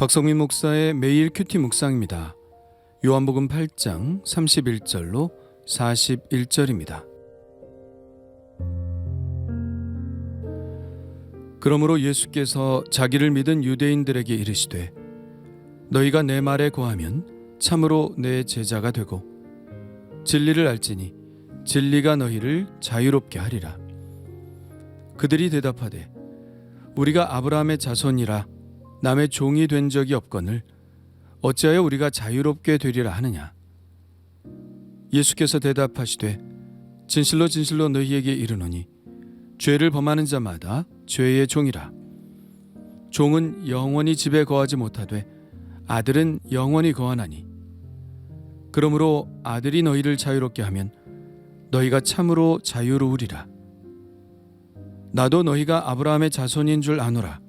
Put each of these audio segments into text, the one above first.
박성민 목사의 매일 큐티 묵상입니다. 요한복음 8장 31절로 41절입니다. 그러므로 예수께서 자기를 믿은 유대인들에게 이르시되 너희가 내 말에 거하면 참으로 내 제자가 되고 진리를 알지니 진리가 너희를 자유롭게 하리라. 그들이 대답하되 우리가 아브라함의 자손이라 남의 종이 된 적이 없거늘 어찌하여 우리가 자유롭게 되리라 하느냐. 예수께서 대답하시되 진실로 진실로 너희에게 이르노니 죄를 범하는 자마다 죄의 종이라. 종은 영원히 집에 거하지 못하되 아들은 영원히 거하나니 그러므로 아들이 너희를 자유롭게 하면 너희가 참으로 자유로우리라. 나도 너희가 아브라함의 자손인 줄 아노라.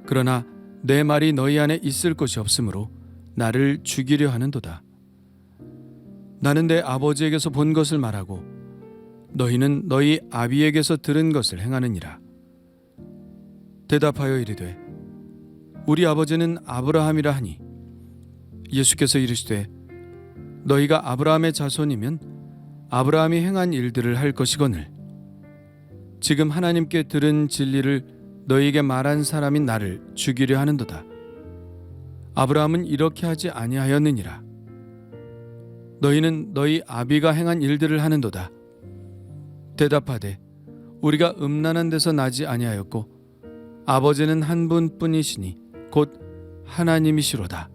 그러나 내 말이 너희 안에 있을 것이 없으므로 나를 죽이려 하는도다. 나는 내 아버지에게서 본 것을 말하고 너희는 너희 아비에게서 들은 것을 행하느니라. 대답하여 이르되 우리 아버지는 아브라함이라 하니 예수께서 이르시되 너희가 아브라함의 자손이면 아브라함이 행한 일들을 할 것이거늘 지금 하나님께 들은 진리를 너희에게 말한 사람인 나를 죽이려 하는도다. 아브라함은 이렇게 하지 아니하였느니라. 너희는 너희 아비가 행한 일들을 하는도다. 대답하되 우리가 음란한 데서 나지 아니하였고 아버지는 한 분뿐이시니 곧 하나님이시로다.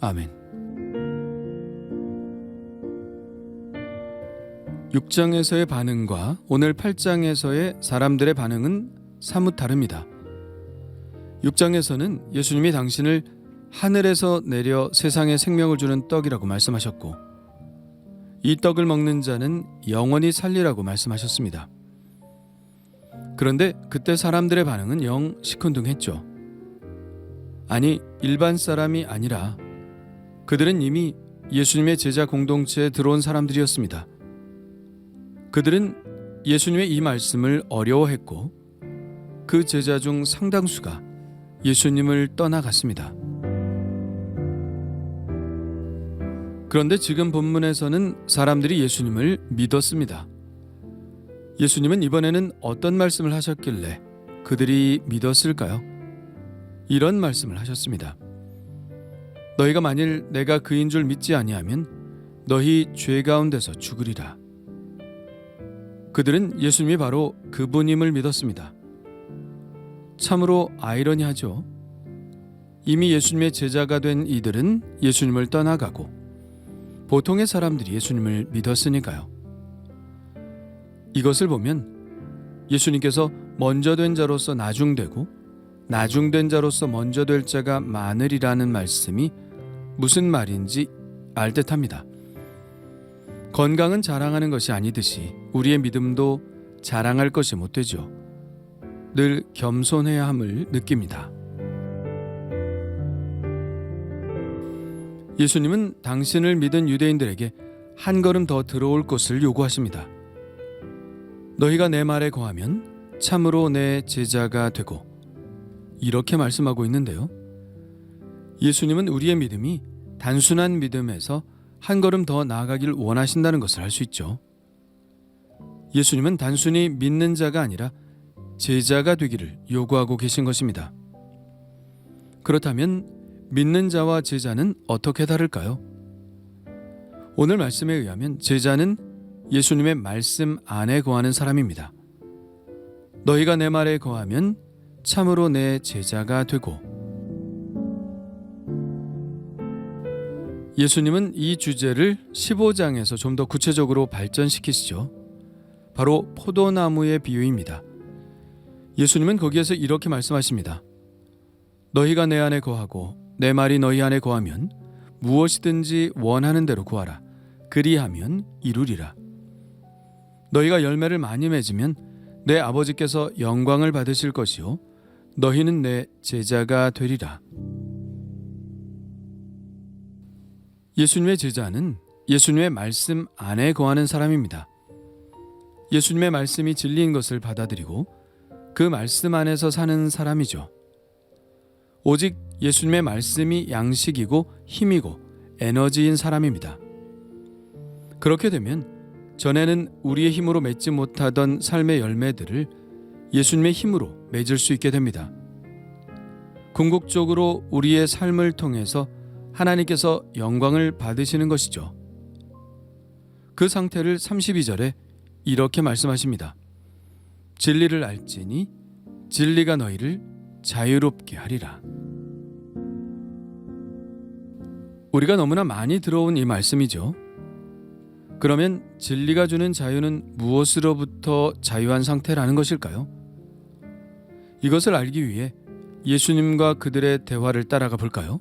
아멘. 6장에서의 반응과 오늘 8장에서의 사람들의 반응은 사뭇 다릅니다. 6장에서는 예수님이 당신을 하늘에서 내려 세상에 생명을 주는 떡이라고 말씀하셨고 이 떡을 먹는 자는 영원히 살리라고 말씀하셨습니다. 그런데 그때 사람들의 반응은 영 시큰둥했죠. 아니, 일반 사람이 아니라 그들은 이미 예수님의 제자 공동체에 들어온 사람들이었습니다. 그들은 예수님의 이 말씀을 어려워했고 그 제자 중 상당수가 예수님을 떠나갔습니다. 그런데 지금 본문에서는 사람들이 예수님을 믿었습니다. 예수님은 이번에는 어떤 말씀을 하셨길래 그들이 믿었을까요? 이런 말씀을 하셨습니다. 너희가 만일 내가 그인 줄 믿지 아니하면 너희 죄 가운데서 죽으리라. 그들은 예수님이 바로 그분임을 믿었습니다. 참으로 아이러니하죠. 이미 예수님의 제자가 된 이들은 예수님을 떠나가고 보통의 사람들이 예수님을 믿었으니까요. 이것을 보면 예수님께서 먼저 된 자로서 나중되고 나중된 자로서 먼저 될 자가 많으리라는 말씀이 무슨 말인지 알 듯합니다. 건강은 자랑하는 것이 아니듯이 우리의 믿음도 자랑할 것이 못 되죠. 늘 겸손해야 함을 느낍니다. 예수님은 당신을 믿은 유대인들에게 한 걸음 더 들어올 것을 요구하십니다. 너희가 내 말에 거하면 참으로 내 제자가 되고 이렇게 말씀하고 있는데요. 예수님은 우리의 믿음이 단순한 믿음에서 한 걸음 더 나아가길 원하신다는 것을 알 수 있죠. 예수님은 단순히 믿는 자가 아니라 제자가 되기를 요구하고 계신 것입니다. 그렇다면 믿는 자와 제자는 어떻게 다를까요? 오늘 말씀에 의하면 제자는 예수님의 말씀 안에 거하는 사람입니다. 너희가 내 말에 거하면 참으로 내 제자가 되고 예수님은 이 주제를 15장에서 좀 더 구체적으로 발전시키시죠. 바로 포도나무의 비유입니다. 예수님은 거기에서 이렇게 말씀하십니다. 너희가 내 안에 거하고 내 말이 너희 안에 거하면 무엇이든지 원하는 대로 구하라. 그리하면 이루리라. 너희가 열매를 많이 맺으면 내 아버지께서 영광을 받으실 것이요 너희는 내 제자가 되리라. 예수님의 제자는 예수님의 말씀 안에 거하는 사람입니다. 예수님의 말씀이 진리인 것을 받아들이고 그 말씀 안에서 사는 사람이죠. 오직 예수님의 말씀이 양식이고 힘이고 에너지인 사람입니다. 그렇게 되면 전에는 우리의 힘으로 맺지 못하던 삶의 열매들을 예수님의 힘으로 맺을 수 있게 됩니다. 궁극적으로 우리의 삶을 통해서 하나님께서 영광을 받으시는 것이죠. 그 상태를 32절에 이렇게 말씀하십니다. 진리를 알지니 진리가 너희를 자유롭게 하리라. 우리가 너무나 많이 들어온 이 말씀이죠. 그러면 진리가 주는 자유는 무엇으로부터 자유한 상태라는 것일까요? 이것을 알기 위해 예수님과 그들의 대화를 따라가 볼까요?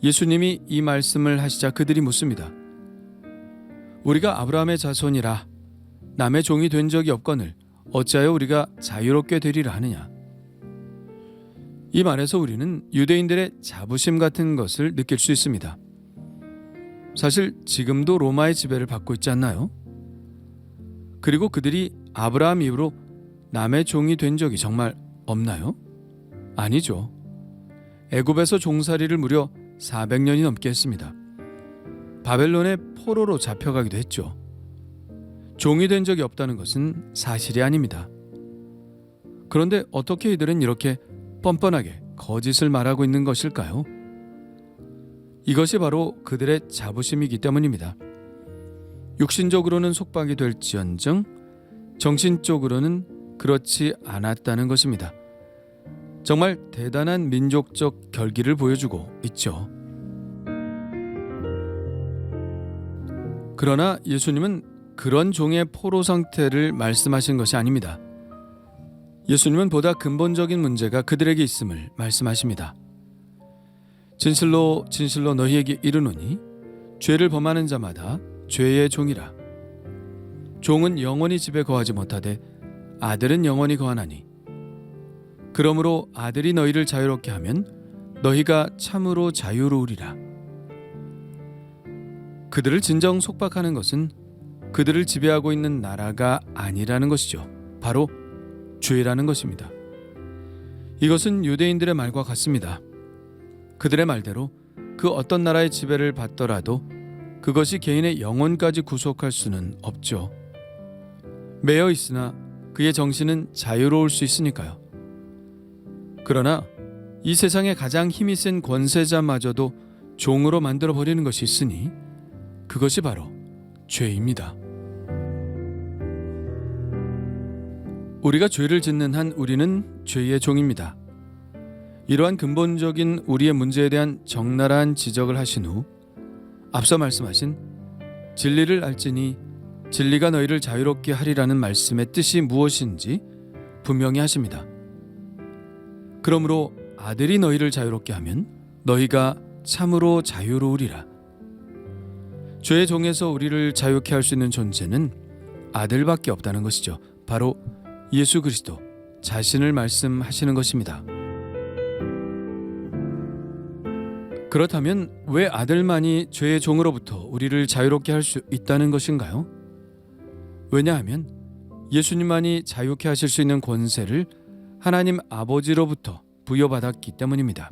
예수님이 이 말씀을 하시자 그들이 묻습니다. 우리가 아브라함의 자손이라 남의 종이 된 적이 없거늘 어찌하여 우리가 자유롭게 되리라 하느냐. 이 말에서 우리는 유대인들의 자부심 같은 것을 느낄 수 있습니다. 사실 지금도 로마의 지배를 받고 있지 않나요? 그리고 그들이 아브라함 이후로 남의 종이 된 적이 정말 없나요? 아니죠. 애굽에서 종살이를 무려 400년이 넘게 했습니다. 바벨론의 포로로 잡혀가기도 했죠. 종이 된 적이 없다는 것은 사실이 아닙니다. 그런데 어떻게 이들은 이렇게 뻔뻔하게 거짓을 말하고 있는 것일까요? 이것이 바로 그들의 자부심이기 때문입니다. 육신적으로는 속박이 될지언정 정신적으로는 그렇지 않았다는 것입니다. 정말 대단한 민족적 결기를 보여주고 있죠. 그러나 예수님은 그런 종의 포로 상태를 말씀하신 것이 아닙니다. 예수님은 보다 근본적인 문제가 그들에게 있음을 말씀하십니다. 진실로 진실로 너희에게 이르노니 죄를 범하는 자마다 죄의 종이라. 종은 영원히 집에 거하지 못하되 아들은 영원히 거하나니 그러므로 아들이 너희를 자유롭게 하면 너희가 참으로 자유로우리라. 그들을 진정 속박하는 것은 그들을 지배하고 있는 나라가 아니라는 것이죠. 바로 죄라는 것입니다. 이것은 유대인들의 말과 같습니다. 그들의 말대로 그 어떤 나라의 지배를 받더라도 그것이 개인의 영혼까지 구속할 수는 없죠. 매여 있으나 그의 정신은 자유로울 수 있으니까요. 그러나 이 세상의 가장 힘이 센 권세자마저도 종으로 만들어버리는 것이 있으니 그것이 바로 죄입니다. 우리가 죄를 짓는 한 우리는 죄의 종입니다. 이러한 근본적인 우리의 문제에 대한 적나라한 지적을 하신 후 앞서 말씀하신 진리를 알지니 진리가 너희를 자유롭게 하리라는 말씀의 뜻이 무엇인지 분명히 하십니다. 그러므로 아들이 너희를 자유롭게 하면 너희가 참으로 자유로우리라. 죄의 종에서 우리를 자유케 할 수 있는 존재는 아들밖에 없다는 것이죠. 바로 예수 그리스도 자신을 말씀하시는 것입니다. 그렇다면 왜 아들만이 죄의 종으로부터 우리를 자유롭게 할 수 있다는 것인가요? 왜냐하면 예수님만이 자유케 하실 수 있는 권세를 하나님 아버지로부터 부여받았기 때문입니다.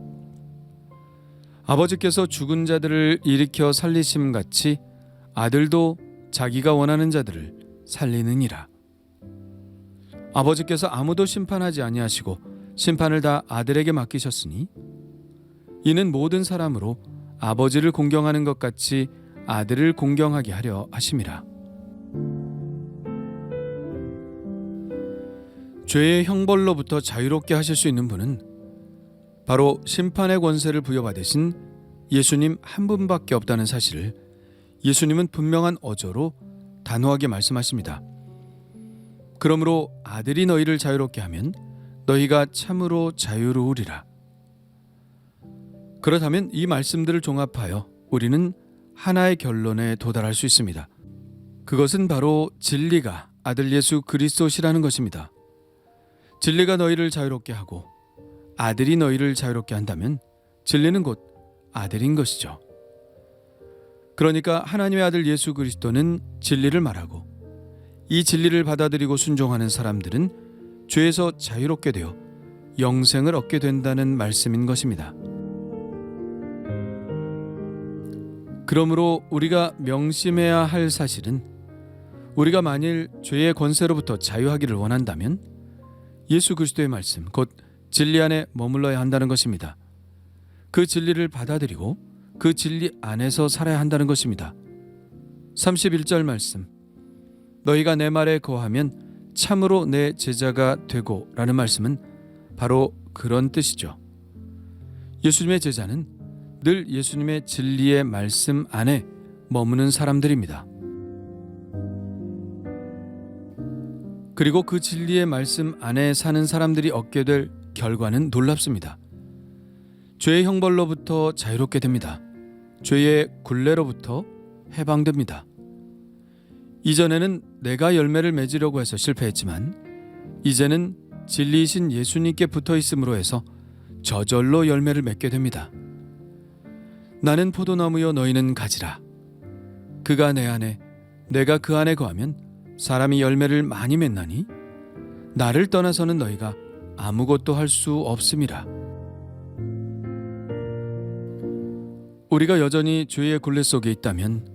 아버지께서 죽은 자들을 일으켜 살리심같이 아들도 자기가 원하는 자들을 살리느니라. 아버지께서 아무도 심판하지 아니하시고 심판을 다 아들에게 맡기셨으니 이는 모든 사람으로 아버지를 공경하는 것 같이 아들을 공경하게 하려 하심이라. 죄의 형벌로부터 자유롭게 하실 수 있는 분은 바로 심판의 권세를 부여받으신 예수님 한 분밖에 없다는 사실을 예수님은 분명한 어조로 단호하게 말씀하십니다. 그러므로 아들이 너희를 자유롭게 하면 너희가 참으로 자유로우리라. 그렇다면 이 말씀들을 종합하여 우리는 하나의 결론에 도달할 수 있습니다. 그것은 바로 진리가 아들 예수 그리스도시라는 것입니다. 진리가 너희를 자유롭게 하고 아들이 너희를 자유롭게 한다면 진리는 곧 아들인 것이죠. 그러니까 하나님의 아들 예수 그리스도는 진리를 말하고 이 진리를 받아들이고 순종하는 사람들은 죄에서 자유롭게 되어 영생을 얻게 된다는 말씀인 것입니다. 그러므로 우리가 명심해야 할 사실은 우리가 만일 죄의 권세로부터 자유하기를 원한다면 예수 그리스도의 말씀, 곧 진리 안에 머물러야 한다는 것입니다. 그 진리를 받아들이고 그 진리 안에서 살아야 한다는 것입니다. 31절 말씀, 너희가 내 말에 거하면 참으로 내 제자가 되고 라는 말씀은 바로 그런 뜻이죠. 예수님의 제자는 늘 예수님의 진리의 말씀 안에 머무는 사람들입니다. 그리고 그 진리의 말씀 안에 사는 사람들이 얻게 될 결과는 놀랍습니다. 죄의 형벌로부터 자유롭게 됩니다. 죄의 굴레로부터 해방됩니다. 이전에는 내가 열매를 맺으려고 해서 실패했지만 이제는 진리이신 예수님께 붙어 있음으로 해서 저절로 열매를 맺게 됩니다. 나는 포도나무요 너희는 가지라. 그가 내 안에 내가 그 안에 거하면 사람이 열매를 많이 맺나니 나를 떠나서는 너희가 아무것도 할 수 없음이라. 우리가 여전히 죄의 굴레 속에 있다면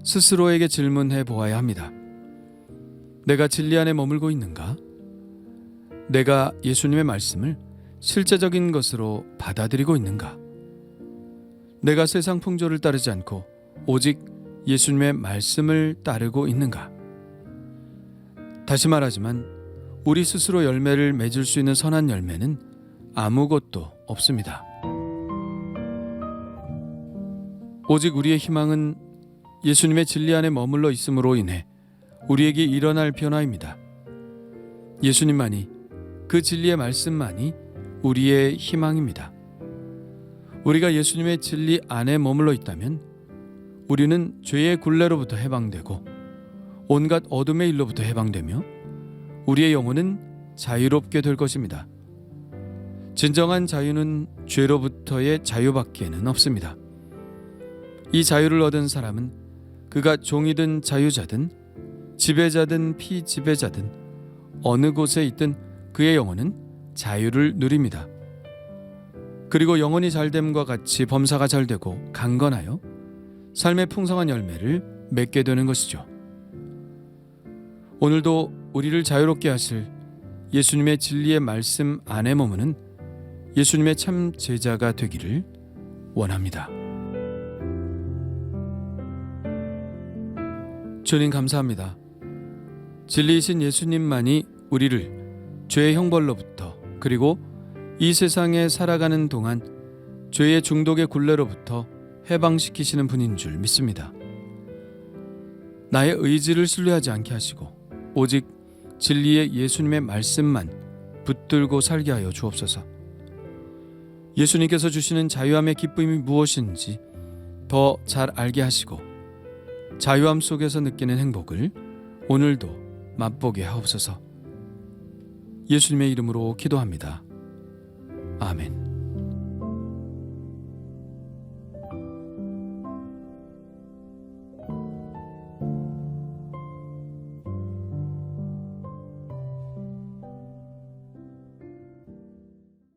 스스로에게 질문해 보아야 합니다. 내가 진리 안에 머물고 있는가? 내가 예수님의 말씀을 실제적인 것으로 받아들이고 있는가? 내가 세상 풍조를 따르지 않고 오직 예수님의 말씀을 따르고 있는가? 다시 말하지만 우리 스스로 열매를 맺을 수 있는 선한 열매는 아무것도 없습니다. 오직 우리의 희망은 예수님의 진리 안에 머물러 있음으로 인해 우리에게 일어날 변화입니다. 예수님만이, 그 진리의 말씀만이 우리의 희망입니다. 우리가 예수님의 진리 안에 머물러 있다면 우리는 죄의 굴레로부터 해방되고 온갖 어둠의 일로부터 해방되며 우리의 영혼은 자유롭게 될 것입니다. 진정한 자유는 죄로부터의 자유밖에는 없습니다. 이 자유를 얻은 사람은 그가 종이든 자유자든 지배자든 피지배자든 어느 곳에 있든 그의 영혼은 자유를 누립니다. 그리고 영혼이 잘됨과 같이 범사가 잘되고 강건하여 삶의 풍성한 열매를 맺게 되는 것이죠. 오늘도 우리를 자유롭게 하실 예수님의 진리의 말씀 안에 머무는 예수님의 참 제자가 되기를 원합니다. 주님 감사합니다. 진리이신 예수님만이 우리를 죄의 형벌로부터 그리고 이 세상에 살아가는 동안 죄의 중독의 굴레로부터 해방시키시는 분인 줄 믿습니다. 나의 의지를 신뢰하지 않게 하시고 오직 진리의 예수님의 말씀만 붙들고 살게 하여 주옵소서. 예수님께서 주시는 자유함의 기쁨이 무엇인지 더 잘 알게 하시고 자유함 속에서 느끼는 행복을 오늘도 맛보게 하옵소서. 예수님의 이름으로 기도합니다. 아멘.